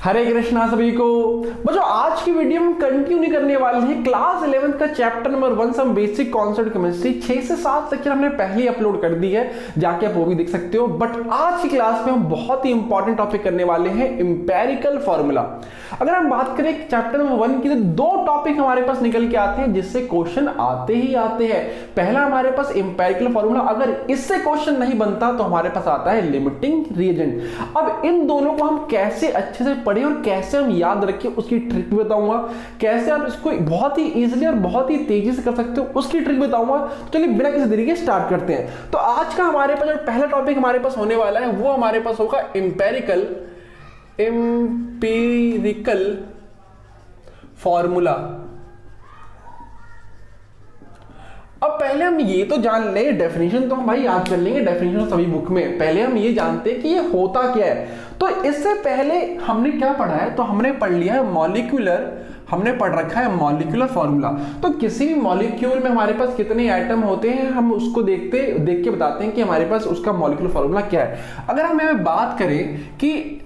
हरे कृष्णा सभी को। बच्चों आज की वीडियो में कंटिन्यू करने वाले हैं क्लास 11 का chapter number 1 some basic concept chemistry. 6 से 7 लेक्चर हमने पहले ही अपलोड कर दी है, जाके आप वो भी देख सकते हो। बट आज की क्लास में हम बहुत ही इंपॉर्टेंट टॉपिक करने वाले हैं एम्पिरिकल फॉर्मूला। अगर हम बात करें चैप्टर नंबर 1 की तो दो टॉपिक हमारे पास निकल के आते हैं जिससे क्वेश्चन आते ही आते हैं। पहला हमारे पास एम्पिरिकल फॉर्मूला, अगर इससे क्वेश्चन नहीं बनता तो हमारे पास आता है लिमिटिंग रिएजेंट। अब इन दोनों को हम कैसे अच्छे से पढ़े और कैसे हम याद रखें उसकी ट्रिक भी बताऊंगा। कैसे आप इसको बहुत ही इजीली और बहुत ही तेजी से कर सकते हो उसकी ट्रिक बताऊंगा। तो चलिए बिना किसी देरी के स्टार्ट करते हैं। तो आज का हमारे पास जो पहला टॉपिक हमारे पास होने वाला है वो हमारे पास होगा एम्पिरिकल फॉर्मूला। अब पहले हम ये तो जान ले, डेफिनेशन तो हम भाई याद कर लेंगे, डेफिनेशन सभी बुक में। पहले हम ये जानते हैं कि ये होता क्या है। तो इससे पहले हमने क्या पढ़ा है, तो हमने पढ़ लिया है मॉलिक्यूलर, हमने पढ़ रखा है मॉलिक्यूलर फॉर्मूला। तो किसी भी मॉलिक्यूल में हमारे पास कितने एटम होते हैं हम उसको देख के बताते हैं कि हमारे पास उसका मॉलिक्यूलर फॉर्मूला क्या है। अगर हम बात करें कि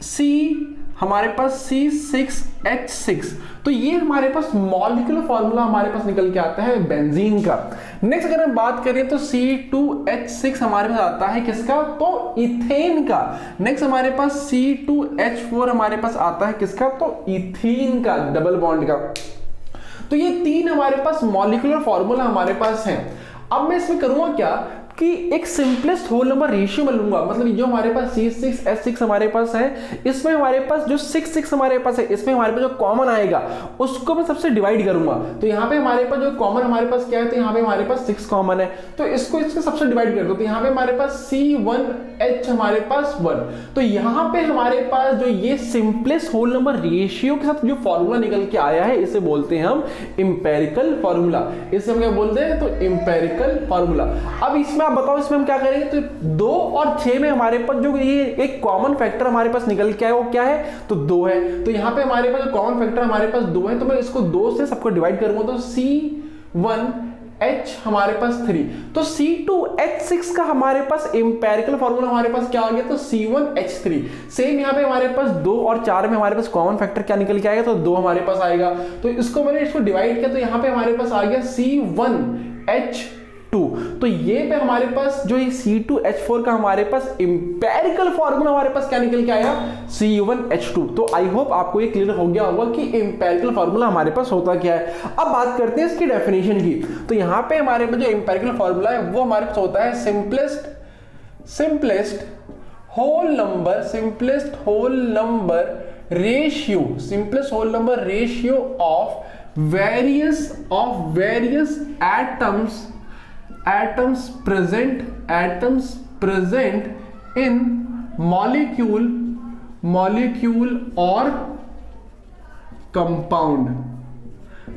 हमारे पास C6H6, तो ये हमारे पास मॉलिक्यूलर फॉर्मूला हमारे पास निकल के आता है बेंजीन का। नेक्स्ट अगर हम बात करें तो C2H6 हमारे पास आता है किसका, तो इथेन का। नेक्स्ट हमारे पास C2H4 हमारे पास आता है किसका, तो इथीन का, डबल बॉन्ड का। तो ये तीन हमारे पास मॉलिक्यूलर फॉर्मूला हमारे पास है। अब मैं इसमें करूंगा क्या कि एक सिंपलेस्ट होल नंबर रेशियो में लूंगा, मतलब जो हमारे पास C6H6 हमारे पास है, इसमें हमारे पास जो 6 हमारे पास है, इसमें हमारे पास जो कॉमन आएगा उसको मैं सबसे डिवाइड करूंगा। तो यहाँ पे हमारे पास जो कॉमन हमारे पास क्या है, तो यहाँ पे हमारे पास 6 कॉमन है, तो इसको इसके सबसे डिवाइड कर दो। तो यहाँ पे हमारे पास C1H हमारे पास 1। तो यहाँ पे हमारे पास जो ये सिंपलेस्ट होल नंबर रेशियो के साथ जो फॉर्मूला निकल के आया है इसे बोलते हैं हम एम्पिरिकल फॉर्मूला। इसे हम क्या बोलते हैं, तो एम्पिरिकल फॉर्मूला। अब इसमें आप बताओ इसमें हम क्या करेंगे, तो 2 और 6 में हमारे पास जो ये एक कॉमन फैक्टर हमारे पास निकल के आया वो क्या है, तो 2 है। तो यहाँ पे हमारे पास जो कॉमन फैक्टर हमारे पास 2 है, तो मैं इसको 2 से सबको डिवाइड करूंगा। तो C1H हमारे पास 3। तो C2H6 का हमारे पास एम्पिरिकल फॉर्मूला हमारे पास क्या आ गया, तो C1H3। सेम यहाँ पे हमारे पास 2 और 4 में हमारे पास कॉमन फैक्टर क्या निकल के आएगा, तो 2 हमारे पास आएगा। तो इसको मैंने इसको डिवाइड किया तो यहाँ पे हमारे पास आ गया C1H2। तो ये पे हमारे पास जो ये C2H4 का हमारे पास एम्पिरिकल फॉर्मूला हमारे पास क्या निकल के आया, C1H2। तो आई होप आपको ये क्लियर हो गया होगा कि एम्पिरिकल फॉर्मूला हमारे पास होता क्या है। अब बात करते हैं इसकी डेफिनेशन की। तो यहाँ पे हमारे पास जो एम्पिरिकल फॉर्मूला है वो हमारे पास होता है simplest whole number ratio of various atoms present in molecule or compound।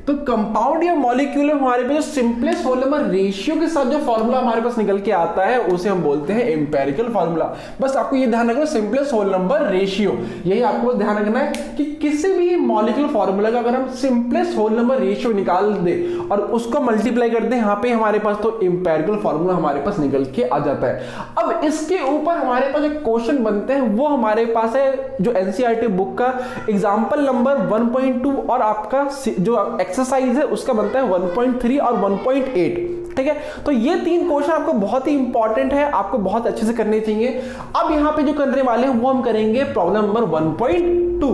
तो कंपाउंड या मॉलिक्यूल हमारे पास जो सिंपलेस्ट होल नंबर रेशियो के साथ जो फॉर्मूला हमारे पास निकल के आता है उसे हम बोलते हैं एम्पिरिकल फॉर्मूला। बस आपको ये ध्यान रखना, सिंपलेस्ट होल नंबर रेशियो, यही आपको ध्यान रखना है कि किसी भी मॉलिक्यूलर फॉर्मूला का अगर हम सिंपलेस्ट होल नंबर रेशियो निकाल दे और उसको मल्टीप्लाई कर दे यहाँ पे हमारे पास, तो एम्पिरिकल फॉर्मूला हमारे पास निकल के आ जाता है। अब इसके ऊपर हमारे पास जो क्वेश्चन बनते हैं वो हमारे पास है जो एनसीईआरटी बुक का एग्जाम्पल नंबर 1.2 और आपका जो एक्सरसाइज है उसका बनता है 1.3 और 1.8। ठीक है, तो ये 3 क्वेश्चन आपको बहुत ही इंपॉर्टेंट है, आपको बहुत अच्छे से करने चाहिए। अब यहां पे जो करने वाले हैं वो हम करेंगे प्रॉब्लम नंबर 1.2। तो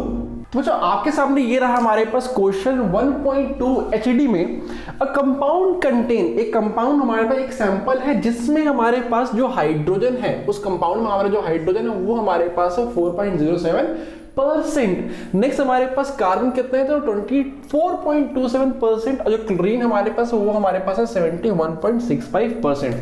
बच्चों आपके सामने ये रहा हमारे पास क्वेश्चन 1.2 एचडी में अ कंपाउंड कंटेन, एक कंपाउंड हमारे पास एक सैंपल है जिसमें हमारे पास जो हाइड्रोजन है, उस कंपाउंड में हमारा जो हाइड्रोजन है वो हमारे पास है 4.07%। नेक्स्ट हमारे पास कार्बन कितने हैं, तो 24.27%। और जो क्लोरीन हमारे पास है वो हमारे पास है 71.65%।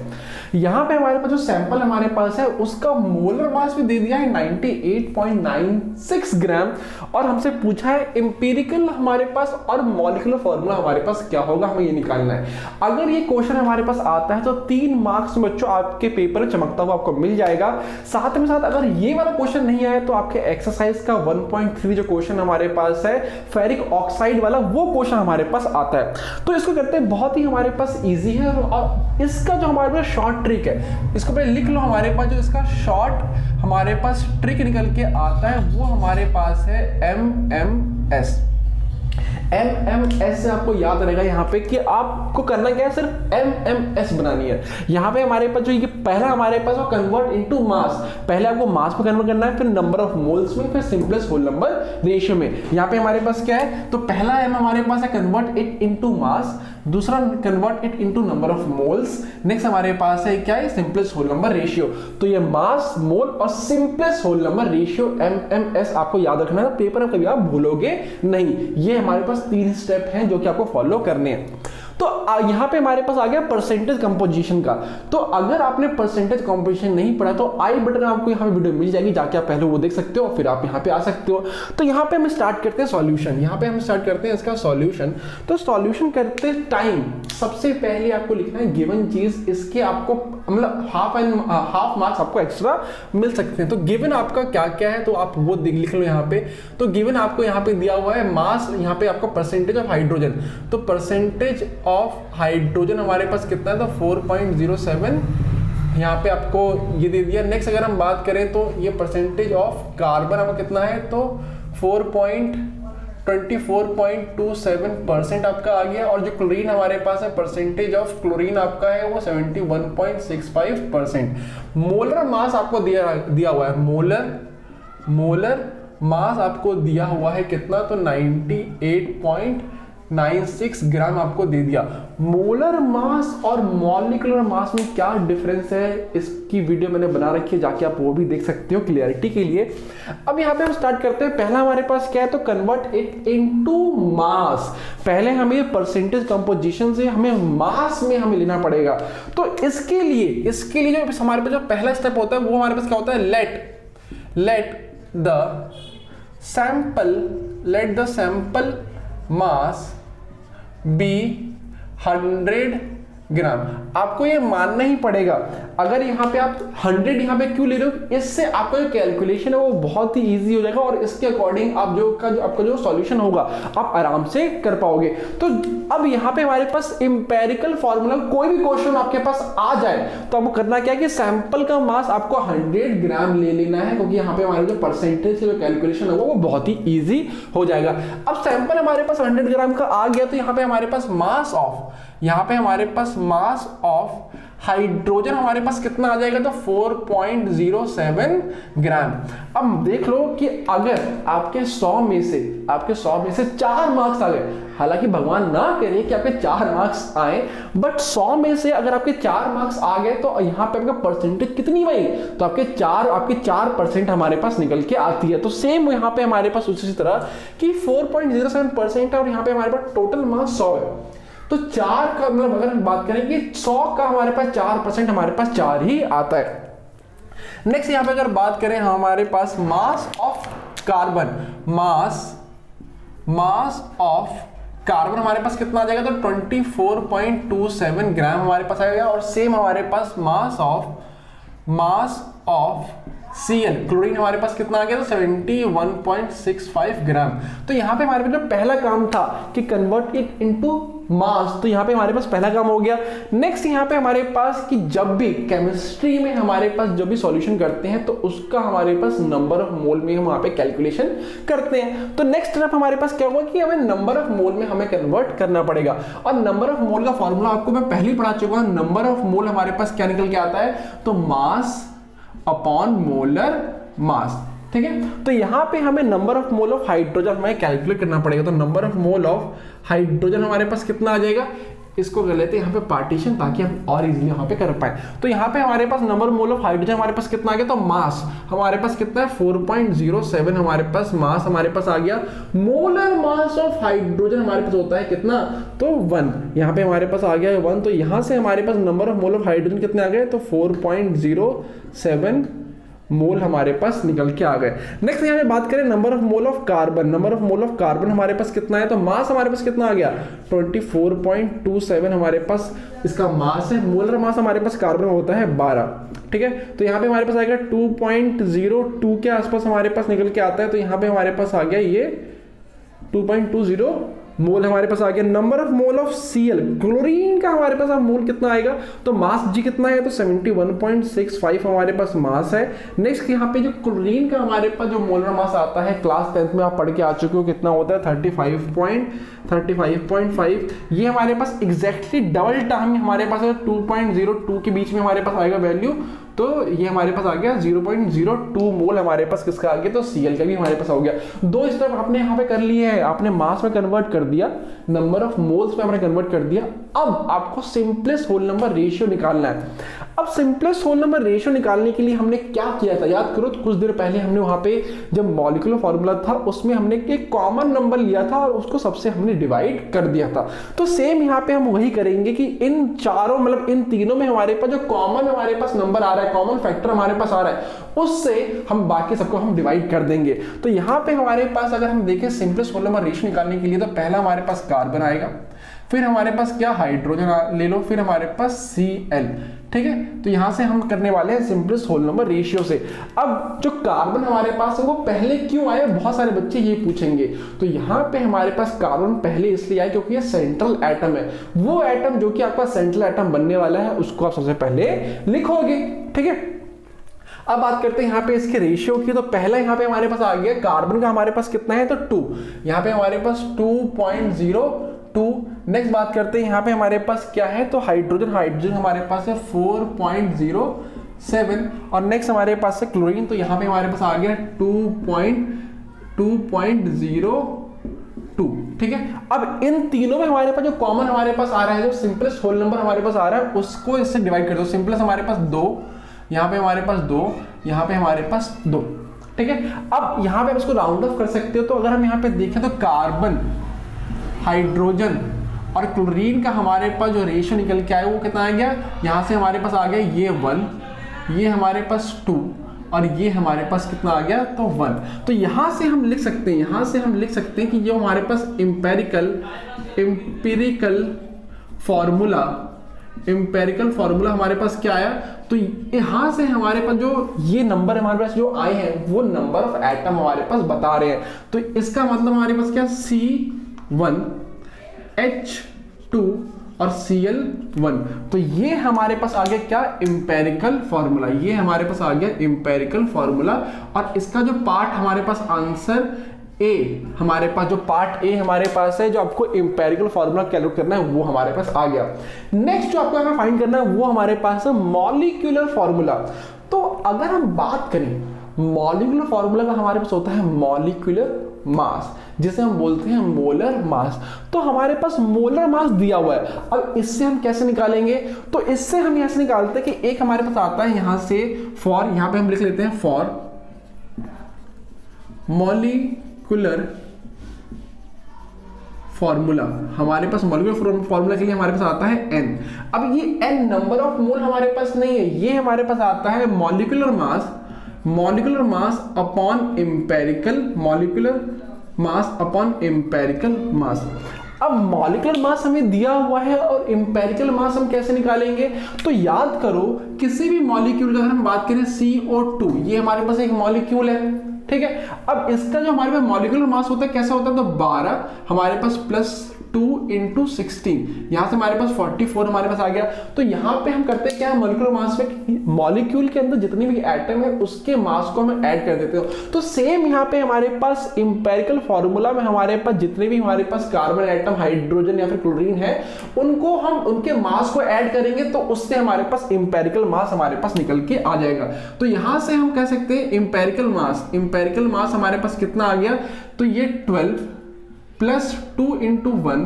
यहाँ पे हमारे पास जो सैंपल हमारे पास है उसका मोलर मास भी दे दिया है 98.96 ग्राम और हमसे पूछा है एम्पिरिकल हमारे पास और मॉलिक्यूलर फॉर्मूला हमारे पास क्या होगा, हमें ये निकालना है। अगर ये क्वेश्चन हमारे पास आता है तो 3 मार्क्स बच्चों आपके पेपर में चमकता हुआ आपको मिल जाएगा। साथ में साथ अगर ये वाला क्वेश्चन नहीं आया तो आपके एक्सरसाइज का 1.3 जो क्वेश्चन हमारे पास है फेरिक ऑक्साइड वाला, वो क्वेश्चन हमारे पास आता है। तो इसको करते हैं, बहुत ही हमारे पास इजी है और इसका जो हमारे पास शॉर्ट ट्रिक है, इसको पहले लिख लो। हमारे पास जो इसका शॉर्ट हमारे पास ट्रिक निकल के आता है वो हमारे पास है MMS। MMS से आपको याद रहेगा यहाँ पे कि आपको करना क्या है, सिर्फ MMS बनानी है। यहाँ पे हमारे पास जो ये पहला हमारे पास वो कन्वर्ट इनटू मास, पहले आपको मास में कन्वर्ट करना है, फिर नंबर ऑफ मोल्स में, फिर सिंपलेस्ट होल नंबर रेशियो में। यहाँ पे हमारे पास क्या है, तो पहला M हमारे पास है कन्वर्ट इट इनटू मास, दूसरा convert it into number of moles, next हमारे पास है क्या है, सिंपलेस्ट होल नंबर रेशियो। तो ये मास, मोल और simplest whole number ratio MMS आपको याद रखना है, पेपर में कभी आप भूलोगे नहीं। ये हमारे पास 3 स्टेप हैं जो कि आपको फॉलो करने हैं। तो यहां पे हमारे पास आ गया परसेंटेज कंपोजिशन का। तो अगर आपने परसेंटेज कंपोजिशन नहीं पढ़ा तो आई बटन आपको यहाँ पे वीडियो मिल जाएगी, जाके आप पहले वो देख सकते हो, फिर आप यहाँ पे आ सकते हो। तो यहाँ पे हम स्टार्ट करते हैं सॉल्यूशन, यहाँ पे हम स्टार्ट करते हैं इसका सॉल्यूशन। तो सॉल्यूशन करते टाइम सबसे पहले आपको लिखना है गिवन चीज, इसके आपको मतलब हाफ मार्क्स आपको एक्स्ट्रा मिल सकते हैं। तो गिवन आपका क्या क्या है तो आप वो लिख लो यहाँ पे। तो गिवन आपको यहाँ पे दिया हुआ है मास, यहाँ पे आपको परसेंटेज ऑफ हाइड्रोजन, तो परसेंटेज ऑफ हाइड्रोजन हमारे पास कितना है, तो 4.07 यहाँ पे आपको ये दे दिया। नेक्स्ट अगर हम बात करें तो ये परसेंटेज ऑफ कार्बन आपका कितना है, तो 24.27% आपका आ गया। और जो क्लोरीन हमारे पास है, परसेंटेज ऑफ क्लोरीन आपका है वो 71.65%। मोलर मास आपको दिया हुआ है, मोलर मास आपको दिया हुआ है कितना, तो 98.96 ग्राम आपको दे दिया। मोलर मास और मॉलिक्यूलर मास में क्या डिफरेंस है, इसकी वीडियो मैंने बना रखी है, जाके आप वो भी देख सकते हो क्लियरिटी के लिए। अब यहाँ पे हम स्टार्ट करते हैं। पहला हमारे पास क्या है, तो कन्वर्ट इट इनटू मास। पहले हमें परसेंटेज कंपोजिशन से हमें मास में हमें लेना पड़ेगा। तो इसके लिए जो हमारे पास जो पहला स्टेप होता है वो हमारे पास क्या होता है, let the sample mass be 100 gram. आपको ये मानना ही पड़ेगा, अगर यहाँ पे आप 100 यहाँ पे क्यों ले रहे हो, इससे आपका जो कैलकुलेशन है वो बहुत ही इजी हो जाएगा और इसके अकॉर्डिंग आप आपका जो सॉल्यूशन होगा आप आराम से कर पाओगे। तो अब यहाँ पे हमारे पास इंपेरिकल फॉर्मूला, कोई भी क्वेश्चन आपके पास आ जाए तो आपको करना क्या है कि सैंपल का मास आपको 100 ग्राम ले लेना है, क्योंकि यहाँ पे हमारे जो परसेंटेज जो कैलकुलेशन होगा वो बहुत ही ईजी हो जाएगा। अब सैंपल हमारे पास 100 ग्राम का आ गया, तो यहाँ पे हमारे पास मास ऑफ हाइड्रोजन हमारे पास कितना आ जाएगा, तो 4.07 ग्राम। अब देख लो कि अगर आपके 100 में से 4 मार्क्स आ गए, हालांकि भगवान ना करे कि आपके 4 मार्क्स आए, बट 100 में से अगर आपके 4 मार्क्स आ गए तो यहाँ पे आपका परसेंटेज कितनी बनी, तो आपके 4% हमारे पास निकल के आती है। तो सेम यहाँ पे हमारे पास उसी तरह कि 4.07% है और यहाँ पे हमारे पास टोटल मार्क्स 100 है। तो 4 का मतलब अगर हम बात करें कि 100 का हमारे पास 4% हमारे पास 4 ही आता है। नेक्स्ट यहाँ पे अगर बात करें हमारे पास mass of carbon, mass of carbon हमारे पास कितना आ जाएगा, तो 24.27 ग्राम हमारे पास आएगा। और सेम हमारे पास मास ऑफ Cl क्लोरीन हमारे पास कितना आ गया, तो 71.65 ग्राम। तो यहाँ पे हमारे पास जो पहला काम था कि कन्वर्ट इट इनटू मास, तो यहाँ पे हमारे पास पहला काम हो गया। नेक्स्ट यहाँ पे हमारे पास कि जब भी केमिस्ट्री में हमारे पास जो भी सॉल्यूशन करते हैं तो उसका हमारे पास नंबर ऑफ मोल में हम वहाँ पे कैलकुलेशन करते हैं। तो नेक्स्ट स्टेप हमारे पास क्या होगा कि हमें नंबर ऑफ मोल में हमें कन्वर्ट करना पड़ेगा। और नंबर ऑफ मोल का फॉर्मूला आपको मैं पहले ही पढ़ा चुका हूँ। नंबर ऑफ मोल हमारे पास क्या निकल के आता है, तो मास अपॉन मोलर मास, ठीक है। तो यहाँ पे हमें number of mole of hydrogen हमें कैलकुलेट करना पड़ेगा। तो number of mole of hydrogen हमारे पास कितना आ जाएगा, इसको कर लेते हैं यहाँ पे पार्टीशन, ताकि हम और इजीली यहाँ पे कर पाए। तो यहाँ पे हमारे पास नंबर मोल ऑफ हाइड्रोजन हमारे पास कितना आ गया, तो मास हमारे पास कितना है 4.07 हमारे पास मास हमारे पास आ गया। मोलर मास ऑफ हाइड्रोजन हमारे पास होता है कितना, तो 1, यहाँ पे हमारे पास आ गया है 1। तो यहाँ से हमारे पास number of mole of hydrogen कितने आ गए, तो 4.07 मोल हमारे पास निकल के आ गए। नेक्स्ट यहाँ पे बात करें number of mole of carbon. Number of mole of carbon हमारे पास कितना है, तो मास हमारे पास कितना आ गया 24.27 हमारे पास इसका मास है। मोलर मास हमारे पास कार्बन में होता है 12, ठीक है। तो यहाँ पे हमारे पास आएगा 2.02 के आसपास हमारे पास निकल के आता है। तो यहाँ पे हमारे पास आ गया ये 2.20 मोल हमारे पास आ गया। Number of mole of Cl, chlorine का हमारे पास अब मोल कितना आएगा, तो मास जी कितना है, तो 71.65 हमारे पास मास है। नेक्स्ट यहाँ पे जो क्लोरीन का हमारे पास जो मोलर मास आता है, क्लास 10th में आप पढ़ के आ चुके हो, कितना होता है 35.5। ये हमारे पास एग्जैक्टली डबल टाइम हमारे पास 2.02 के बीच में हमारे पास आएगा वैल्यू। तो ये हमारे पास आ गया 0.02 मोल हमारे पास किसका आ गया, तो Cl का भी हमारे पास हो गया। दो स्टेप आपने यहाँ पे कर लिए है, आपने मास में कन्वर्ट कर दिया, नंबर ऑफ मोल्स में आपने कन्वर्ट कर दिया। अब आपको सिंपलेस्ट होल नंबर रेशियो निकालना है। अब सिंपलेस्ट होल नंबर रेशियो निकालने के लिए हमने क्या किया था, याद करो तो कुछ देर पहले हमने वहां पे जब मॉलिक्यूलर फॉर्मूला था उसमें हमने एक कॉमन नंबर लिया था और उसको सबसे हमने डिवाइड कर दिया था। तो सेम यहाँ पे हम वही करेंगे कि इन चारों मतलब इन तीनों में हमारे पास जो कॉमन हमारे पास नंबर आ रहा है, कॉमन फैक्टर हमारे पास आ रहा है, उससे हम बाकी सबको हम डिवाइड कर देंगे। तो यहाँ पे हमारे पास अगर हम देखें सिंपलेस्ट होल नंबर रेशियो निकालने के लिए, तो पहला हमारे पास कार्बन आएगा, फिर हमारे पास क्या हाइड्रोजन ले लो, फिर हमारे पास Cl, ठीक है। तो यहां से हम करने वाले हैं सिंपलेस्ट होल नंबर रेशियो से। अब जो कार्बन हमारे पास है वो पहले क्यों आया, बहुत सारे बच्चे ये पूछेंगे। तो यहाँ पे हमारे पास कार्बन पहले इसलिए आया क्योंकि ये सेंट्रल एटम है। वो एटम जो कि आपका सेंट्रल एटम बनने वाला है उसको आप सबसे पहले लिखोगे, ठीक है। अब बात करते हैं यहाँ पे इसके रेशियो की। तो पहला यहाँ पे हमारे पास आ गया कार्बन का हमारे पास कितना है, तो 2, यहाँ पे हमारे पास 2.02। नेक्स्ट बात करते हैं यहाँ पे हमारे पास क्या है, तो हाइड्रोजन हमारे पास है 4.07। और नेक्स्ट हमारे पास है क्लोरीन, तो यहाँ पे हमारे पास आ गया 2.02, ठीक है। अब इन तीनों में हमारे पास जो कॉमन हमारे पास आ रहा है, जो सिंपलेस्ट होल नंबर हमारे पास आ रहा है, उसको इससे डिवाइड कर दो। सिंपलेस्ट हमारे पास 2, यहाँ पे हमारे पास 2, यहाँ पे हमारे पास 2, ठीक है। अब यहाँ पे आप इसको राउंड ऑफ कर सकते हो। तो अगर हम यहाँ पे देखें तो कार्बन, हाइड्रोजन और क्लोरीन का हमारे पास जो रेशियो निकल के आया वो कितना आ गया, यहाँ से हमारे पास आ गया ये 1, ये हमारे पास 2 और ये हमारे पास कितना आ गया, तो 1। तो यहाँ से हम लिख सकते हैं, यहाँ से हम लिख सकते हैं कि जो हमारे पास एम्पिरिकल फॉर्मूला हमारे पास क्या आया, तो यहां से हमारे पास जो ये नंबर हमारे पास जो आए हैं वो नंबर ऑफ एटम हमारे पास बता रहे हैं। तो इसका मतलब हमारे पास क्या C1, H2 और Cl1। तो ये हमारे पास आ गया क्या, एम्पिरिकल फॉर्मूला। ये हमारे पास आ गया एम्पिरिकल फॉर्मूला। और इसका जो पार्ट हमारे पास आंसर ए, हमारे पास जो पार्ट ए हमारे पास है, जो आपको एम्पिरिकल फॉर्मूला कैलकुलेट करना है वो हमारे पास आ गया। नेक्स्ट जो आपको फाइंड करना है वो हमारे पास है मॉलिक्यूलर फॉर्मूला। तो अगर हम बात करें मॉलिक्यूलर फॉर्मूला का, हमारे पास होता है मॉलिक्यूलर मास, जिसे हम बोलते हैं मोलर मास। तो हमारे पास मोलर मास दिया हुआ है। अब इससे हम कैसे निकालेंगे, तो इससे हम यहां से निकालते हैं कि एक हमारे पास आता है यहां से फॉर, यहां पे हम लिख लेते हैं फॉर मॉलिक्यूलर फॉर्मूला। हमारे पास मॉलिक्यूलर फॉर्मूला के लिए हमारे पास आता है n। अब ये n नंबर ऑफ मोल हमारे पास नहीं है, ये हमारे पास आता है मॉलिक्यूलर मास अपॉन एम्पिरिकल मास। अब मॉलिक्यूलर मास हमें दिया हुआ है और एम्पिरिकल मास हम कैसे निकालेंगे, तो याद करो किसी भी मॉलिक्यूल का अगर हम बात करें CO2, ये हमारे पास एक मॉलिक्यूल है, ठीक है। अब इसका जो हमारे पास मॉलिक्यूलर मास होता है कैसा होता है, तो 12 हमारे पास प्लस 2 × 16, यहां से हमारे पास 44 हमारे पास आ गया। तो यहां पे हम करते हैं क्या, मॉलिक्यूलर मास में मॉलिक्यूल के अंदर जितनी भी एटम है उसके मास को हम ऐड कर देते हो। तो सेम यहां पे हमारे पास एम्पिरिकल फॉर्मूला में हमारे पास जितने भी हमारे पास कार्बन एटम, हाइड्रोजन या फिर क्लोरीन है, उनको हम उनके मास को ऐड करेंगे तो उससे हमारे पास एम्पिरिकल मास हमारे पास निकल के आ जाएगा। तो यहां से हम कह सकते हैं एम्पिरिकल मास हमारे पास कितना आ गया, तो ये 12 प्लस 2 × 1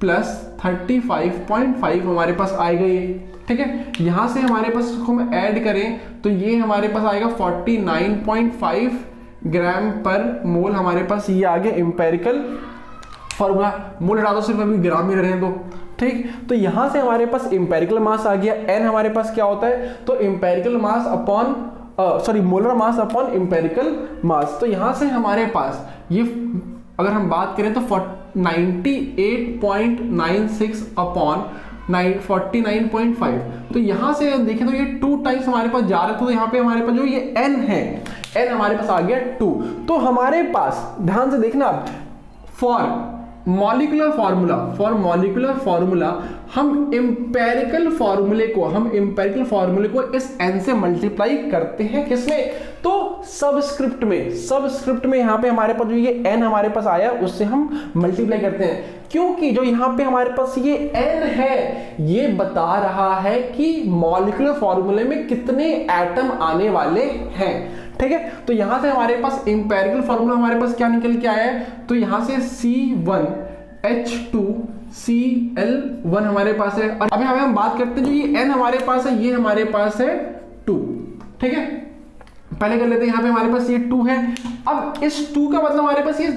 प्लस 35.5 हमारे पास आएगा ये, ठीक है। यहां से हमारे पास इसको हम ऐड करें तो ये हमारे पास आएगा 49.5 ग्राम पर मोल हमारे पास ये आ गया एम्पिरिकल फॉर्मूला। मोल हटा दो, सिर्फ अभी ग्राम में रहे दो, ठीक। तो यहां से हमारे पास एम्पिरिकल मास आ गया। n हमारे पास क्या होता है, तो empirical mass upon sorry molar mass upon empirical मास। तो यहां से हमारे पास ये अगर हम बात करें तो 98.96 अपॉन 49.5, तो यहां से देखें तो ये 2 टाइम्स हमारे पास जा रहा है, तो यहां पे हमारे पास जो ये n है, n हमारे पास आ गया 2। तो हमारे पास ध्यान से देखना, फॉर मॉलिक्यूलर फार्मूला हम एम्पेरिकल फार्मूले को इस n से मल्टीप्लाई करते हैं, किसमें, तो सबस्क्रिप्ट में यहां पे हमारे पास जो ये n हमारे पास आया उससे हम मल्टीप्लाई करते हैं, क्योंकि जो यहां पे हमारे पास ये n है ये बता रहा है कि मॉलिक्यूलर फार्मूले में कितने एटम आने वाले हैं। ठीक है, तो यहां से हमारे पास एम्पेरिकल फार्मूला हमारे पास क्या निकल के आया है, तो यहां से C1H2Cl1 हमारे पास है। और अभी हम बात करते हैं जो ये n हमारे पास है, ये हमारे पास है 2। ठीक है, पहले कर लेते हैं, यहां पे हमारे पास ये 2 है। अब इस 2 का मतलब हमारे पास ये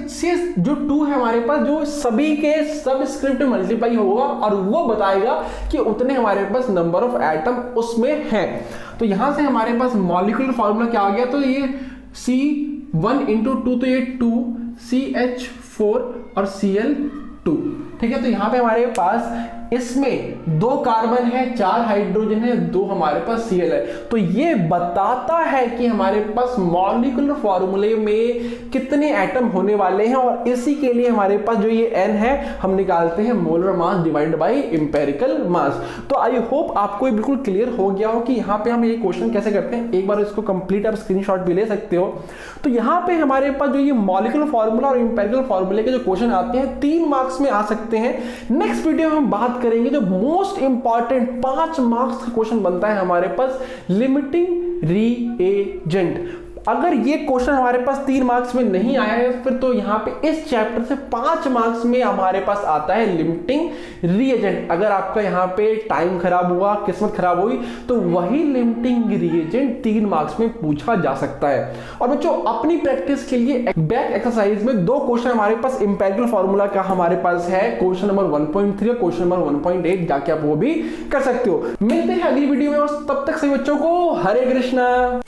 जो 2 है हमारे पास जो सभी के सबस्क्रिप्ट में मल्टीप्लाई होगा और वो बताएगा कि उतने हमारे पास नंबर ऑफ एटम उसमें हैं। तो यहां से हमारे पास मॉलिक्यूलर फार्मूला क्या आ गया, तो ये C1 × 2, तो ये 2 CH4 और Cl2। ठीक है, तो यहां पे हमारे पास इसमें 2 कार्बन है, 4 हाइड्रोजन है, 2 हमारे पास Cl है। तो ये बताता है कि हमारे पास मॉलिक्यूलर फार्मूले में कितने एटम होने वाले हैं, और इसी के लिए हमारे पास जो ये n है हम निकालते हैं molar mass divided by empirical मास। तो आई होप आपको ये बिल्कुल क्लियर हो गया हो कि यहाँ पे हम ये क्वेश्चन कैसे करते हैं। एक बार इसको कंप्लीट आप स्क्रीनशॉट भी ले सकते हो। तो यहाँ पे हमारे पास जो ये मॉलिक्यूलर फार्मूला और एम्पेरिकल फार्मूले के जो क्वेश्चन आते हैं 3 मार्क्स में आ सकते हैं। नेक्स्ट वीडियो में हम बात करेंगे जो मोस्ट इंपॉर्टेंट 5 मार्क्स का क्वेश्चन बनता है हमारे पास, लिमिटिंग रीएजेंट। अगर ये क्वेश्चन हमारे पास 3 मार्क्स में नहीं आया है फिर तो यहाँ पे इस चैप्टर से 5 मार्क्स में हमारे पास आता है लिमिटिंग रीएजेंट। अगर आपका यहाँ पे टाइम खराब हुआ, किस्मत खराब हुई, तो वही लिमिटिंग रीएजेंट 3 मार्क्स में पूछा जा सकता है। और बच्चों अपनी प्रैक्टिस के लिए बैक एक्सरसाइज में 2 क्वेश्चन हमारे पास एम्पेरिकल फार्मूला का हमारे पास है, क्वेश्चन नंबर 1.3 और क्वेश्चन नंबर 1.8, जाके आप वो भी कर सकते हो। मिलते हैं अगली वीडियो में, और तब तक सभी बच्चों को हरे कृष्णा।